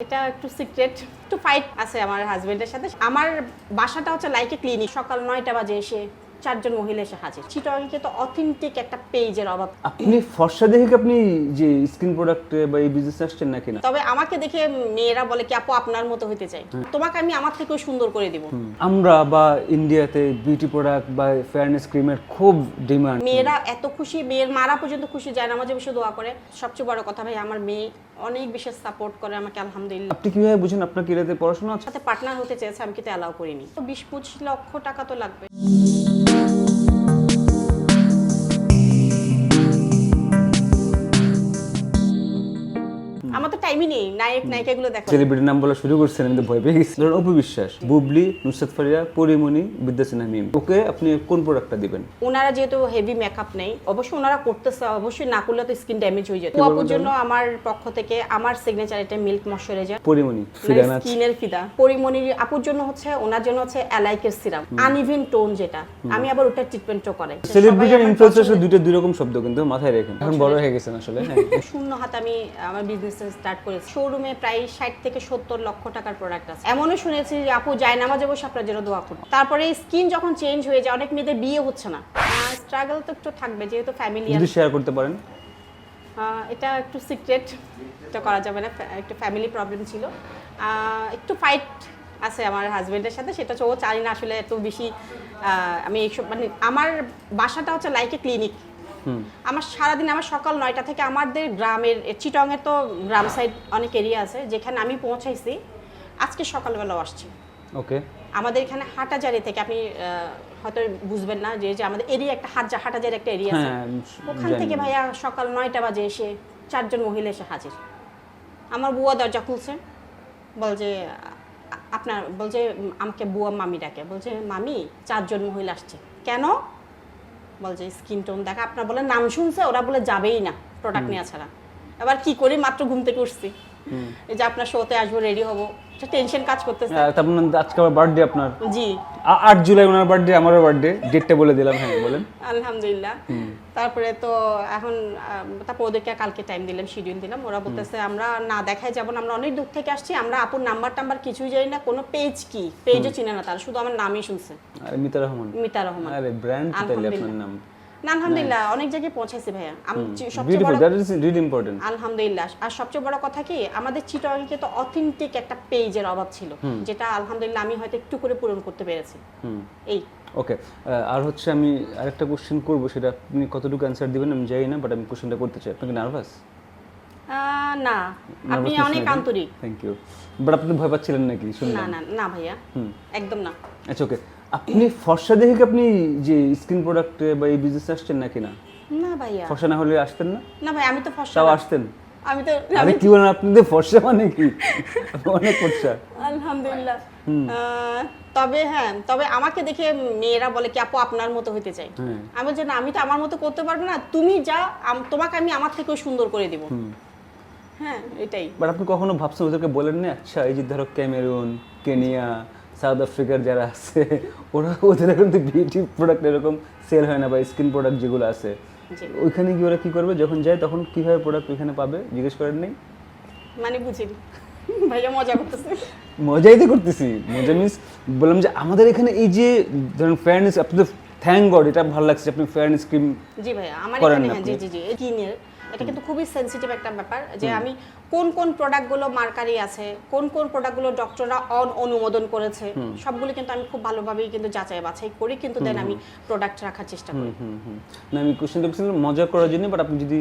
এটা একটু সিক্রেট, একটু ফাইট আছে আমার হাজবেন্ডের সাথে। আমার বাসাটা হচ্ছে লাইক এ ক্লিনিক। সকাল 9টা বাজে এসে 4 জন মহিলা এসে হাজির। চিটাগাংকে তো অথেন্টিক একটা পেজের অভাব। আপনি ফর্সা দেখে কি আপনি যে স্কিন প্রোডাক্ট বা এই বিজনেস আসছেন নাকি না? তবে আমাকে দেখে মেয়েরা বলে কি আপু আপনার মতো হতে চাই, তোমাকে আমি আমার থেকেও সুন্দর করে দিব। আমরা বা ইন্ডিয়াতে বিউটি প্রোডাক্ট বা ফেয়ারনেস ক্রিমের খুব ডিমান্ড। মেয়েরা এত খুশি, মেয়ের মারা পর্যন্ত খুশি, যায় নামাজে বসে দোয়া করে। সবচেয়ে বড় কথা ভাই, আমার মেয়ে অনেক বেশি সাপোর্ট করে আমাকে, আলহামদুলিল্লাহ। আপনি কিভাবে বুঝেন আপনার কি রাতে পড়াশোনা আছে? সাথে পার্টনার হতে চেয়েছে, আমি কিন্তু অ্যালাউ করিনি। তো 20-25 লক্ষ টাকা তো লাগবে। আমার তো টাইমই নেই নায়ক নায়িকাগুলো দেখা। সেলিব্রিটির নাম বলা শুরু করছেন, আমি তো ভয় পেয়ে গেছি। ধরুন অপু বিশ্বাস, বুবলি, নুসরাত ফারিয়া, পরিমণি, বিদ্যা সিনহা মিম, ওকে আপনি কোন প্রোডাক্টটা দিবেন? ওনারা যেহেতু হেভি মেকআপ নেই, অবশ্যই ওনারা করতেছে, অবশ্যই না করলে তো স্কিন ড্যামেজ হয়ে যেত। আপুর জন্য আমার পক্ষ থেকে আমার সিগনেচার এটা মিল্ক ময়শ্চারাইজার, পরিমণি ফিডানা স্কিনের ফিদা। পরিমণির আপুর জন্য হচ্ছে, ওনার জন্য হচ্ছে অ্যালাইকের সিরাম, আনইভেন টোন, যেটা আমি আবার ওটা ট্রিটমেন্টও করে। সেলিব্রিটি আর ইনফ্লুয়েন্সার দুই রকম শব্দ, কিন্তু মাথায় রাখেন, এখন বড় হয়ে গেছেন আসলে। হ্যাঁ, শূন্য হাতে আমি আমার বিজনেস স্টার্ট করেছি। শোরুমে প্রায় 60 থেকে 70 লক্ষ টাকার প্রোডাক্ট আছে। এমনও শুনেছি যে আপু যায় নামাজে বসে আপনার জন্য দোয়া করুন। তারপরে স্কিন যখন চেঞ্জ হয়ে যায়, অনেক মেয়েদের বিয়ে হচ্ছে না। স্ট্রাগল তো একটু থাকবে, যেহেতু ফ্যামিলি। যদি শেয়ার করতে পারেন। এটা একটু সিক্রেট, এটা করা যাবে না, একটু ফ্যামিলি প্রবলেম ছিল। একটু ফাইট আছে আমার হাজবেন্ডের সাথে, সেটা হচ্ছে ও চাই না আসলে এত বেশি। আমি এইসব মানে, আমার বাসাটা হচ্ছে লাইক এ ক্লিনিক। আমার সারাদিন, আমার সকাল 9টা থেকে আমাদের গ্রামের, চিটংয়ের তো গ্রাম সাইড অনেক এরিয়া আছে যেখানে আমি পৌঁছাইছি আজকে সকালবেলাও আসছি। ওকে, আমাদের এখানে হাটাজারি থেকে, আপনি হয়তো বুঝবেন না যে আমাদের এরিয়া একটা হাটাজারি একটা এরিয়া আছে, ওখান থেকে ভাইয়া সকাল 9টা বাজে এসে 4 জন মহিলা এসে হাজির। আমার বুয়া দরজা খুলছে, বলছে আপনার, বলছে আমাকে বুয়া মামি ডাকে, বলছে মামি 4 জন মহিলা আসছে। কেন? বলছে স্কিন টোন দেখা, আপনার বলে নাম শুনছে, ওরা বলে যাবেই না প্রোডাক্ট নেওয়া ছাড়া। এবার কি করি, মাত্র ঘুম থেকে উঠছি, এই যে আপনার শোতে আসবো, রেডি হবো, টেনশন কাজ করতেছে। তারপর আজকে আমার বার্থডে আপনার। জি, 8 জুলাই ওনার বার্থডে, আমারও বার্থডে, ডেটটা বলে দিলাম। হ্যাঁ বলেন। আলহামদুলিল্লাহ। তারপরে তো এখন তারপর ওদেরকে কালকে টাইম দিলাম, শিডিউল দিলাম। ওরা বলতেছে আমরা না দেখাই যাবো না, আমরা অনেক দূর থেকে আসছি, আমরা আপুর নাম্বার টাম্বার কিছুই জানি না, কোনো পেজ কি পেজও চিনে না তারা, শুধু আমার নামই শুনছে, আরে মিতা রহমান। মিতা রহমান। আরে ব্র্যান্ড কি তাইলে আপনার নাম? না আলহামদুলিল্লাহ, অনেক জায়গায় পৌঁছাইছি ভাইয়া। সবচেয়ে বিউটিফুল, বড়, দ্যাট ইজ রিয়েলি ইম্পর্টেন্ট। আলহামদুলিল্লাহ। আর সবচেয়ে বড় কথা কি, আমাদের চিটাগাংকে তো অথেন্টিক একটা পেজের অভাব ছিল, যেটা আলহামদুলিল্লাহ আমি হয়তো একটু করে পূরণ করতে পেরেছি। এই ওকে, আর হচ্ছে আমি আরেকটা কোশ্চেন করব, সেটা আপনি কতটুকু অ্যানসার দিবেন আমি জানি না, বাট আমি কোশ্চেনটা করতে চাই। আপনি কি নার্ভাস? না, আপনি অনেক আন্তরিক। Thank you. বাট আপনি ভয় পাচ্ছিলেন নাকি না শুনলাম? না না ভাইয়া, একদম না। আচ্ছা ওকে, আপনি ফর্সা দেখে কি আপনি যে স্কিন প্রোডাক্ট বা এই বিজনেস আসছেন নাকি না? না ভাইয়া, ফর্সা না হলে আসতেন না? না ভাই, আমি তো ফর্সা তাও না। আসতেন? আমি তো আরে কি বলেন, আপনি তো ফর্সা মানে কি? অনেক ফর্সা। আলহামদুলিল্লাহ। তবে হ্যাঁ, তবে আমাকে দেখে মেয়েরা বলে কি আপু আপনার মতো হতে চাই। আমি বলছি না, আমি তো আমার মতো করতে পারবো না, তুমি যা, তোমাকে আমি আমার থেকেও সুন্দর করে দিব। হ্যাঁ, এটাই। বাট আপনি কখনো ভাবছেন ওদেরকে বলেন না, আচ্ছা এই যে ধরো ক্যামেরুন, কেনিয়া, সাউথ আফ্রিকার যারা আছে, ওদের এখন তো বিউটি প্রোডাক্ট এরকম সেল হয় না, বা স্কিন প্রোডাক্ট যেগুলো আছে, ওইখানে কি ওরা কি করবে যখন যায়, তখন কিভাবে প্রোডাক্ট ওইখানে পাবে জিজ্ঞেস করেন নাই? মানে বুঝিনি ভাইয়া, মজা করতেছে। মজাই তো করতেছি, মজা মিন্স বললাম যে আমাদের এখানে এই যে ধরুন ফেয়ারনেস, আপনি তো থ্যাংক গড, এটা ভালো লাগছে আপনি ফেয়ারনেস ক্রিম। জি ভাইয়া, আমার এখানে হ্যাঁ, জি জি জি, স্কিনের এটা কিন্তু খুবই সেনসিটিভ একটা ব্যাপার, যে আমি কোন কোন প্রোডাক্টগুলো মার্কারি আছে, কোন কোন প্রোডাক্টগুলো ডক্টররা অনুমোদন করেছে, সবগুলো কিন্তু আমি খুব ভালোভাবেই কিন্তু যাচাই বাছাই করি, কিন্তু দেন আমি প্রোডাক্ট রাখার চেষ্টা করি। না আমি কোশ্চেনটা বলছিলাম মজা করার জন্য, বাট আপনি যদি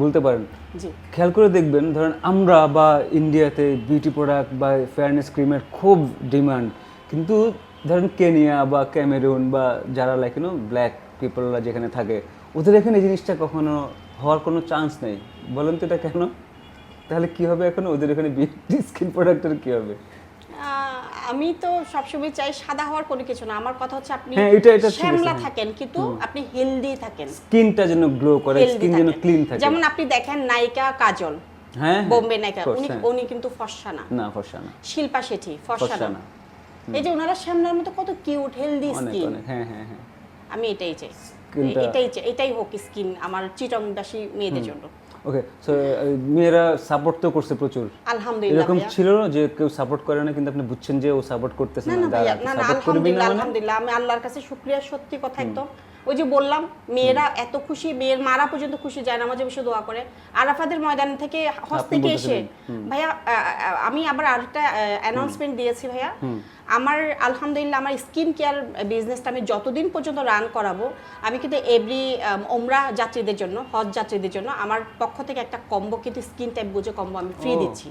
বলতে পারেন। জি, খেয়াল করে দেখবেন, ধরেন আমরা বা ইন্ডিয়াতে বিউটি প্রোডাক্ট বা ফেয়ারনেস ক্রিমের খুব ডিমান্ড, কিন্তু ধরেন কেনিয়া বা ক্যামেরুন বা যারা লাইক ইউনো ব্ল্যাক পিপলরা যেখানে থাকে, ওদের এখানে এই জিনিসটা কখনো হওয়ার কোনো চান্স নেই। বলেন তো এটা কেন? তাহলে কি হবে এখন ওদের এখানে বিউটি স্কিন প্রোডাক্টের কি হবে? আমি তো সবসময় চাই সাদা হওয়ার কোনো কিছু না, আমার কথা হচ্ছে আপনি হ্যাঁ, এটা ঠিক আছে। শ্যামলা থাকেন, কিন্তু আপনি হেলদি থাকেন, স্কিনটা যেন গ্লো করে, স্কিন যেন ক্লিন থাকে। যেমন আপনি দেখেন নায়িকা কাজল, হ্যাঁ বোম্বে নায়িকা, উনি কিন্তু ফর্সা না। না ফর্সা না। শিল্পা শেঠি ফর্সা না। এই যে ওনারা শ্যামলার মতো কত কিউট হেলদি স্কিন। হ্যাঁ হ্যাঁ হ্যাঁ, আমি এটাই চাই, এটাই হোক স্কিন আমার চিটংবাসী মেয়েদের জন্য। ওকে, সো মেয়েরা সাপোর্ট তো করছে প্রচুর, আলহামদুলিল্লাহ এরকম ভাইয়া। ছিল না যে কেউ সাপোর্ট করে না কিন্তু আপনি বুঝছেন যে ও সাপোর্ট করতেছে না না, না ভাইয়া, না না, সাপোর্ট করবি না আলহামদুলিল্লাহ মানে? আলহামদুলিল্লাহ, আমি আল্লাহর কাছে শুকরিয়া, সত্যি কথা একদম। ওই যে বললাম, মেয়েরা এত খুশি, মেয়ের মারা পর্যন্ত খুশি, যায় নামাজে বসে দোয়া করে। আরাফাতের ময়দান থেকে হজ আপনি থেকে এসে বলতেছিলেন, ভাইয়া, আমি আবার আরেকটা অ্যানাউন্সমেন্ট দিয়েছি ভাইয়া। আমার আলহামদুলিল্লাহ আমার স্কিন কেয়ার বিজনেসটা আমি যতদিন পর্যন্ত রান করাবো, আমি কিন্তু এভরি ওমরা যাত্রীদের জন্য, হজ যাত্রীদের জন্য আমার পক্ষ থেকে একটা কম্বো, কিন্তু স্কিন টাইপ বুঝে কম্বো আমি ফ্রি ও। দিচ্ছি।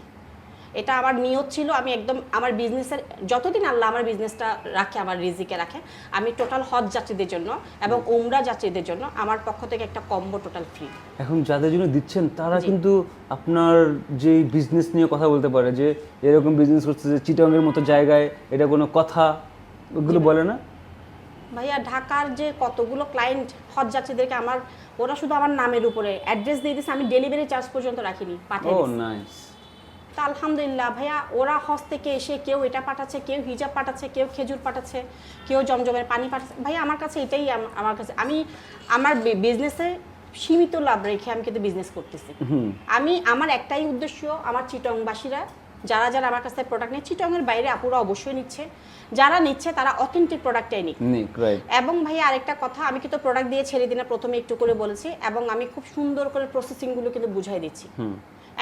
এটা আমার নিয়ত ছিল, আমি একদম আমার বিজনেসের যতদিন আল্লাহ আমার বিজনেসটা রাখে, আমার রিজিকে রাখে, আমি টোটাল হজ যাত্রীদের জন্য এবং উমরা যাত্রীদের জন্য আমার পক্ষ থেকে একটা কম্বো টোটাল ফ্রি। এখন যাদের জন্য দিচ্ছেন তারা কিন্তু আপনার যে বিজনেস নিয়ে কথা বলতে পারে, যে এরকম বিজনেস করছে যে চিটাগংয়ের মতো জায়গায়, এটা কোনো কথা, ওগুলো বলে না? ভাইয়া ঢাকার যে কতগুলো ক্লায়েন্ট হজ যাত্রীদেরকে আমার, ওরা শুধু আমার নামের উপরে অ্যাড্রেস দিয়ে দিচ্ছে, আমি ডেলিভারি চার্জ পর্যন্ত রাখিনি, পাঠিয়ে ও দিচ্ছি। নাইস। তা আলহামদুলিল্লাহ ভাইয়া, ওরা হজ থেকে এসে কেউ এটা পাঠাচ্ছে, কেউ হিজাব পাঠাচ্ছে, কেউ খেজুর পাঠাচ্ছে, কেউ জমজমের পানি পাঠাচ্ছে। ভাইয়া আমার কাছে এটাই, আমার কাছে আমি আমার বিজনেসে সীমিত লাভ রেখে আমি কিন্তু বিজনেস করতেছি। আমি আমার একটাই উদ্দেশ্য, আমার চিটংবাসীরা যারা যারা আমার কাছ থেকে প্রোডাক্ট নিয়ে, চিটংয়ের বাইরে আপুরা অবশ্যই নিচ্ছে, যারা নিচ্ছে তারা অথেন্টিক প্রোডাক্টটাই নিক। রাইট। এবং ভাইয়া আরেকটা কথা, আমি কিন্তু প্রোডাক্ট দিয়ে ছেড়ে দিনা প্রথমে একটু করে বলেছি, এবং আমি খুব সুন্দর করে প্রসেসিংগুলো কিন্তু বুঝাই দিচ্ছি।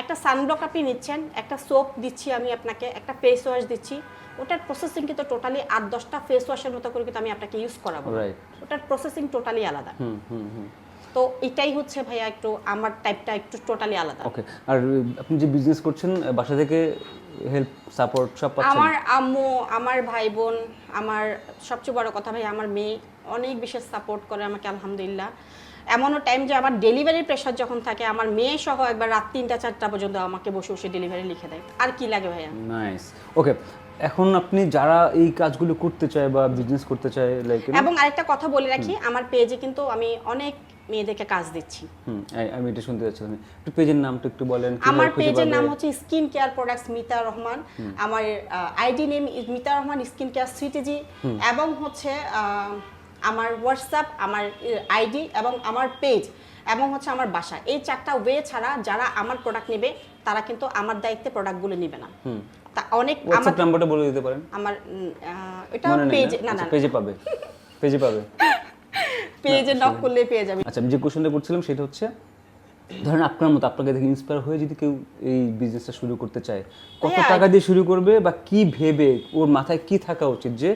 একটা সানব্লক আপনি নিচ্ছেন, একটা সোপ দিচ্ছি আমি আপনাকে, একটা ফেস ওয়াশ দিচ্ছি, ওটার প্রসেসিং কিন্তু টোটালি 8-10টা ফেস ওয়াশের মতো করে কিন্তু আমি আপনাকে ইউজ করাবো। রাইট। ওটার প্রসেসিং টোটালি আলাদা। তো এটাই হচ্ছে ভাইয়া একটু আমার টাইপটা একটু টোটালি আলাদা। ওকে, আর আপনি যে বিজনেস করছেন বাসা থেকে হেল্প সাপোর্ট সব পাচ্ছেন? আমার আম্মু, আমার ভাই বোন, আমার সবচেয়ে বড় কথা ভাই আমার মেয়ে অনেক বেশি সাপোর্ট করে আমাকে আলহামদুলিল্লাহ। এমনও টাইম যে আমার ডেলিভারির প্রেশার যখন থাকে, আমার মেয়ে সহ একবার রাত 3টা-4টা পর্যন্ত আমাকে বসে বসে ডেলিভারি লিখে দেয়। আর কি লাগে ভাইয়া? নাইস। ওকে, এখন আপনি যারা এই কাজগুলো করতে চায় বা বিজনেস করতে চায়, লাইক এবং আরেকটা কথা বলে রাখি, আমার পেজে কিন্তু আমি অনেক মেয়েদেরকে কাজ দিচ্ছি। আমি এটা শুনতে চাচ্ছিলাম, একটু পেজের নামটা একটু বলেন। আমার পেজের নাম হচ্ছে skin care products Mita Rahman. আমার ID name Mita Rahman skin care CTG, এবং হচ্ছে আমার হোয়াটসঅ্যাপ, আমার আইডি এবং আমার পেজ, এবং হচ্ছে আমার বাসা, এই 4টা ওয়ে ছাড়া যারা আমার প্রোডাক্ট নেবে তারা কিন্তু আমার দায়িত্বে প্রোডাক্টগুলো নেবে না। তা অনেক আমার হোয়াটসঅ্যাপ নাম্বারটা বলে দিতে পারেন? আমার এটা পেজ, না না পেজে পাবে, পেজে পাবে, পেজে নক করলে পেয়ে যাবে। আচ্ছা, আমি যে কোশ্চেনটা করছিলাম সেটা হচ্ছে, ধরেন আপনার মতো, আপনাকে দেখে ইন্সপায়ার হয়ে যদি কেউ এই বিজনেসটা শুরু করতে চায়, কত টাকা দিয়ে শুরু করবে বা কি ভেবে, ওর মাথায় কি থাকা উচিত যে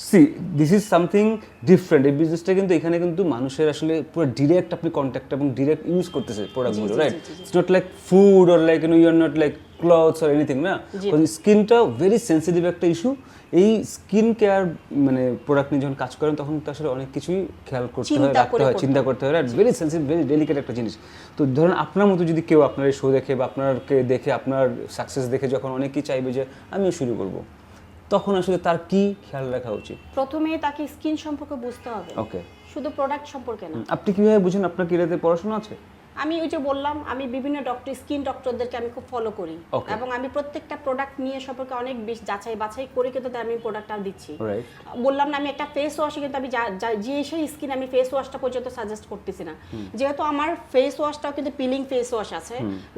C this is something different, এই বিজনেসটা কিন্তু এখানে কিন্তু মানুষের আসলে পুরো ডিরেক্ট আপনি কন্ট্যাক্ট এবং ডিরেক্ট ইউজ করতেছে প্রোডাক্টগুলো, right? It's not like food or like you are not like clothes or anything, না? স্কিনটা ভেরি সেন্সিটিভ একটা ইস্যু। এই স্কিন কেয়ার মানে প্রোডাক্ট নিয়ে যখন কাজ করেন তখন তো আসলে অনেক কিছুই খেয়াল করতে হয়, রাখতে হয়, চিন্তা করতে হয়, right? Very sensitive, very delicate একটা জিনিস। তো ধরেন আপনার মতো যদি কেউ আপনার এই শো দেখে বা আপনাকে দেখে, আপনার সাকসেস দেখে যখন অনেকেই চাইবে যে আমিও শুরু করব, তখন আসলে তার কি খেয়াল রাখা উচিত? প্রথমে তাকে স্কিন সম্পর্কে বুঝতে হবে, ওকে। শুধু প্রোডাক্ট সম্পর্কে না। আপনি কিভাবে বুঝেন? আপনার কি এটাতে পড়াশোনা আছে? আমি ওই যে বললাম, আমি বিভিন্ন ডক্টর, স্কিন ডক্টরদেরকে আমি খুব ফলো করি, Okay. এবং আমি প্রত্যেকটা প্রোডাক্ট নিয়ে সম্পর্কে অনেক বেশ যাচাই বাছাই করে কিন্তু আমি প্রোডাক্টটা দিচ্ছি। রাইট। বললাম না, আমি একটা ফেস ওয়াশে কিন্তু আমি যে সেই স্কিন আমি ফেস ওয়াশটা পর্যন্ত সাজেস্ট করতেছি না, যেহেতু আমার ফেস ওয়াশটাও কিন্তু পিলিং ফেস ওয়াশ আছে,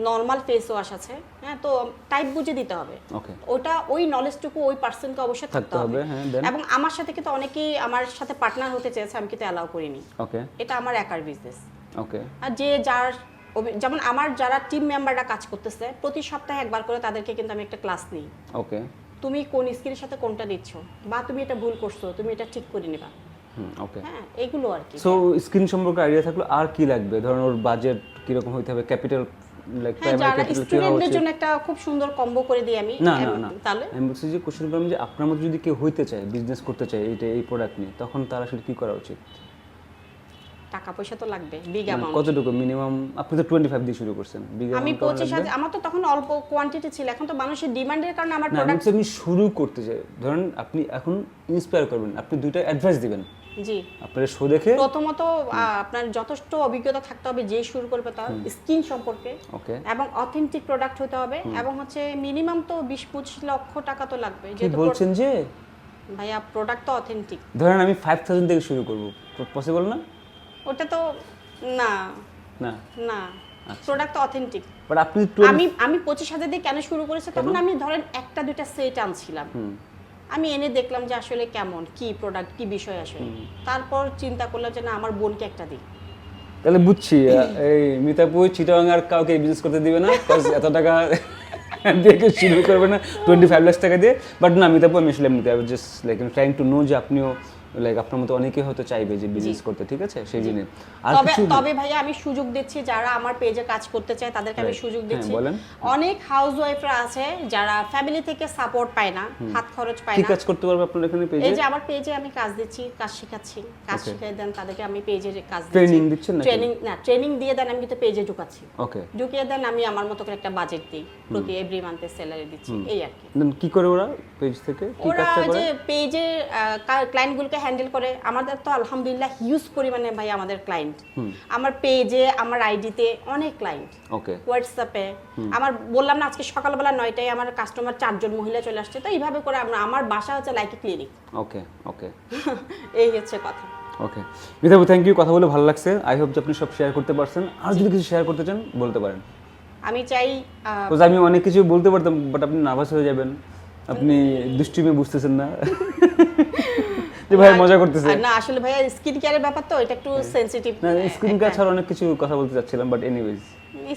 নর্মাল ফেস ওয়াশ আছে, হ্যাঁ, তো টাইপ বুঝে দিতে হবে। ওকে। ওটা ওই নলেজটুকু ওই পার্সনকে অবশ্যই থাকতে হবে, হ্যাঁ, then? এবং আমার সাথে কিন্তু অনেকেই আমার সাথে পার্টনার হতে চেয়েছে, আমি কিন্তু অ্যালাউ করিনি। ওকে। এটা আমার একার বিজনেস। ওকে। আর যে যার যেমন আমার যারা টিম মেম্বাররা কাজ করতেছে, প্রতি সপ্তাহে একবার করে তাদেরকে কিন্তু আমি একটা ক্লাস নিই। ওকে। তুমি কোন স্কিনের সাথে কোনটা দিচ্ছ, বা তুমি এটা ভুল করছো, তুমি এটা ঠিক করে নিবা। ওকে। হ্যাঁ, এগুলো আর কি। সো স্কিন সম্পর্কে আইডিয়া থাকলো, আর কি লাগবে? ধরুন ওর বাজেট কি রকম হইতে হবে, ক্যাপিটাল লাইক হ্যাঁ, প্রাইমারি যারা ক্যাপিটাল কি হওয়া স্টুডেন্টদের উচিত? জন্য একটা খুব সুন্দর কম্বো করে দিই আমি। না না না, তাহলে আমি বলছি যে কোশ্চেন করলাম যে আপনার মতো যদি কেউ হইতে চায়, বিজনেস করতে চায় এই প্রোডাক্ট নিয়ে, তখন তার আসলে কি করা উচিত? টাকা পয়সা তো লাগবে, বিগ অ্যামাউন্ট। কতটুকু মিনিমাম? আপনি তো 25 দিয়ে শুরু করছেন, বিগ আমি অ্যামাউন্ট 25,000, আমার তো তখন অল্প কোয়ান্টিটি ছিল, এখন তো মানুষের ডিমান্ডের কারণে আমার না, প্রোডাক্ট। আমি শুরু করতে চাই, ধরেন আপনি এখন ইন্সপায়ার করবেন, আপনি দুইটা অ্যাডভাইস দিবেন জি। আপনার শো দেখে। প্রথমত আপনার যথেষ্ট অভিজ্ঞতা থাকতে হবে, যে শুরু করবে তার স্কিন সম্পর্কে, ওকে। এবং অথেন্টিক প্রোডাক্ট হতে হবে, এবং হচ্ছে মিনিমাম তো 20-25 লক্ষ টাকা তো লাগবে, কি যেহেতু বলছেন যে ভাইয়া প্রোডাক্ট তো অথেন্টিক। ধরেন আমি 5000 থেকে শুরু করব, পসিবল না? ওটা তো না না। না প্রোডাক্ট অথেন্টিক। বাট আপনি আমি 25,000 দিয়ে কেন শুরু করেছি, তখন আমি ধরেন একটা দুইটা সেট আনছিলাম, আমি এনে দেখলাম যে আসলে কেমন কি প্রোডাক্ট কি বিষয় আসলে, তারপর চিন্তা করলাম যে না আমার বোনকে একটা দিই। তাহলে বুঝছি এই মিতাপুর চিটাগাং আর কাউকে বিজনেস করতে দিবে না, এত টাকা দিয়ে কেউ শুরু করবে না 25 লাখ টাকা দিয়ে। বাট না মিতাপু, আমি আসলে just like trying to know যে আপনিও লাইক আপনার মতো অনেকেই হয়তো চাইবে যে বিজনেস করতে, ঠিক আছে, সেই জন্য। আর তবে ভাইয়া আমি সুযোগ দিচ্ছি, যারা আমার পেজে কাজ করতে চায় তাদেরকে আমি সুযোগ দিচ্ছি। অনেক হাউসওয়াইফরা আছে যারা ফ্যামিলি থেকে সাপোর্ট পায় না, হাত খরচ পায় না, কি কাজ করতে পারবে আপনার এখানে পেজে? এই যে আমার পেজে আমি কাজ দিচ্ছি, কাজ শেখাচ্ছি, কাজ শিখিয়ে দেন তাদেরকে, আমি পেজে কাজ দিচ্ছি। ট্রেনিং দিচ্ছেন না? ট্রেনিং দিয়ে দেন, আমি কিন্তু পেজে ঢুকাচ্ছি। ওকে, ঢুকিয়ে দেন, আমি আমার মতো করে একটা বাজেট দিই, প্রতি এভরি মান্থে স্যালারি দিচ্ছি, এই আর কি। দেন কি করে ওরা পেজ থেকে কি কাজ করে? ওরা যে পেজে ক্লায়েন্টগুলোকে হ্যান্ডেল করে, আমাদের তো আলহামদুলিল্লাহ হিউজ পরিমাণে ভাই আমাদের ক্লায়েন্ট। আমার পেজে, আমার আইডিতে অনেক ক্লায়েন্ট, ওকে, হোয়াটসঅ্যাপে আমার বললাম না আজকে সকালবেলা 9টায় আমার কাস্টমার 4 জন মহিলা চলে আসছে। তো এইভাবে করে আমার বাসা হচ্ছে লাইক এ ক্লিনিক। ওকে ওকে, এই হচ্ছে কথা। ওকে মিতাপু, থ্যাংক ইউ, কথা বলে ভালো লাগছে। আই হোপ যে আপনি সব শেয়ার করতে পারছেন। আর যদি কিছু শেয়ার করতে চান বলতে পারেন। আমি চাই আমি অনেক কিছু বলতে পারতাম, বাট আপনি নার্ভাস হয়ে যাবেন, আপনি দুষ্টুমি বুঝতেছেন না যে ভাই মজা করতেছে না। আসলে ভাইয়া স্কিন কেয়ারের ব্যাপার তো, এটা একটু সেনসিটিভ। না, স্কিন কেয়ার ছাড়া অনেক কিছু কথা বলতে চাচ্ছিলাম, বাট এনিওয়েজ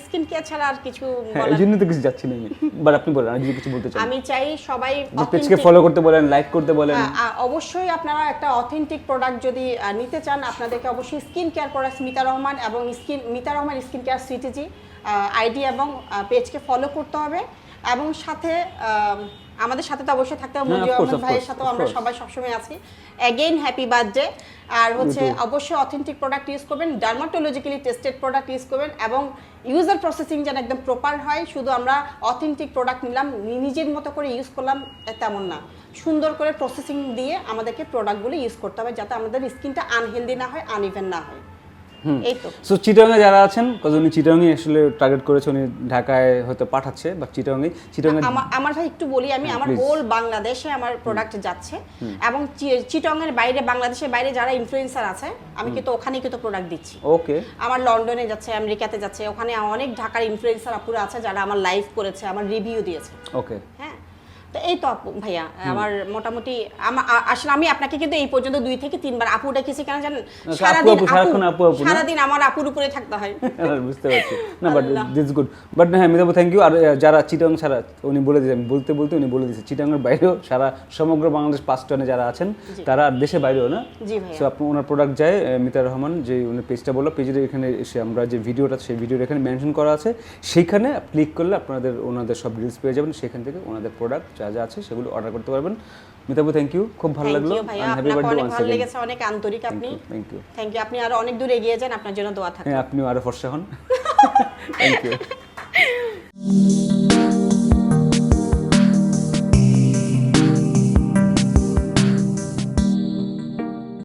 স্কিন কেয়ার ছাড়া আর কিছু এই জন্য তো কিছু যাচ্ছি না আমি। বাট আপনি বলেন, আমি যদি কিছু বলতে চাই। আমি চাই সবাই পেজকে ফলো করতে বলেন, লাইক করতে বলেন। অবশ্যই আপনারা একটা অথেন্টিক প্রোডাক্ট যদি নিতে চান, আপনাদেরকে অবশ্যই skin care products Mita Rahman এবং Mita Rahman skin care CTG ID এবং পেজকে ফলো করতে হবে। এবং সাথে আমাদের সাথে তো অবশ্যই থাকতে হবে, মঞ্জু আহমেদ ভাইয়ের সাথেও আমরা সবাই সবসময় আছি। Again happy birthday. আর হচ্ছে অবশ্যই অথেন্টিক প্রোডাক্ট ইউজ করবেন, ডার্মাটোলজিক্যালি টেস্টেড প্রোডাক্ট ইউজ করবেন, এবং ইউজার প্রসেসিং যেন একদম প্রপার হয়। শুধু আমরা অথেন্টিক প্রোডাক্ট নিলাম, নিজের মতো করে ইউজ করলাম তেমন না, সুন্দর করে প্রসেসিং দিয়ে আমাদেরকে প্রোডাক্টগুলো ইউজ করতে হবে, যাতে আমাদের স্কিনটা আনহেলদি না হয়, আনইভেন না হয়। এই তো। সো চিটাগাংয়ে যারা আছেন, কারণ উনি চিটাগাংয়ে আসলে টার্গেট করেছে, উনি ঢাকায় হয়তো পাঠাচ্ছে, বা চিটাগাংয়ে আমার ভাই একটু বলি, আমি আমার হোল বাংলাদেশে আমার প্রোডাক্ট যাচ্ছে, এবং চিটাগাংয়ের বাইরে, বাংলাদেশের বাইরে যারা ইনফ্লুয়েন্সার আছে, আমি কিন্তু ওখানে কিন্তু প্রোডাক্ট দিচ্ছি। ওকে, আমার লন্ডনে যাচ্ছে, আমেরিকাতে যাচ্ছে, ওখানে অনেক ঢাকার ইনফ্লুয়েন্সার আপুরা আছে যারা আমার লাইভ করেছে, আমার রিভিউ দিয়েছে। ওকে, হ্যাঁ, তো এই তো আপু ভাইয়া আমার মোটামুটি আসলে আমি আপনাকে কিন্তু এই পর্যন্ত 2 থেকে 3 বার আপু ডেকেছি, কেন জানেন? সারাদিন আমার আপুর উপরে থাকতে হয়। বুঝতে পারছি না, বাট দিস গুড। বাট হ্যাঁ মিতাপু, থ্যাংক ইউ। আর যারা চিটাগাং ছাড়া, উনি বলে দিয়েছেন, বলতে উনি বলে দিয়েছে চিটাগাংয়ের বাইরেও সারা সমগ্র বাংলাদেশ 5 টনে যারা আছেন, তারা দেশের বাইরেও না। জি ভাইয়া। সো আপনি ওনার প্রোডাক্ট যায় মিতা রহমান, যে উনি পেজটা বললো, পেজের এখানে এসে আমরা যে ভিডিওটা, সেই ভিডিওর এখানে মেনশন করা আছে, সেইখানে ক্লিক করলে ওনাদের সব ডিটেইলস পেয়ে যাবেন। সেখান থেকে ওনাদের প্রোডাক্ট যা যা আছে সেগুলো অর্ডার করতে পারবেন। মিতাপু, থ্যাংক ইউ, খুব ভালো লাগলো। Happy birthday once again. ভালো লেগেছে, অনেক আন্তরিক আপনি। Thank you. আপনি আরো অনেক দূর এগিয়ে যান, আপনার জন্য দোয়া থাকবে। হ্যাঁ, আপনিও আরো ফর্সা হন। Thank you.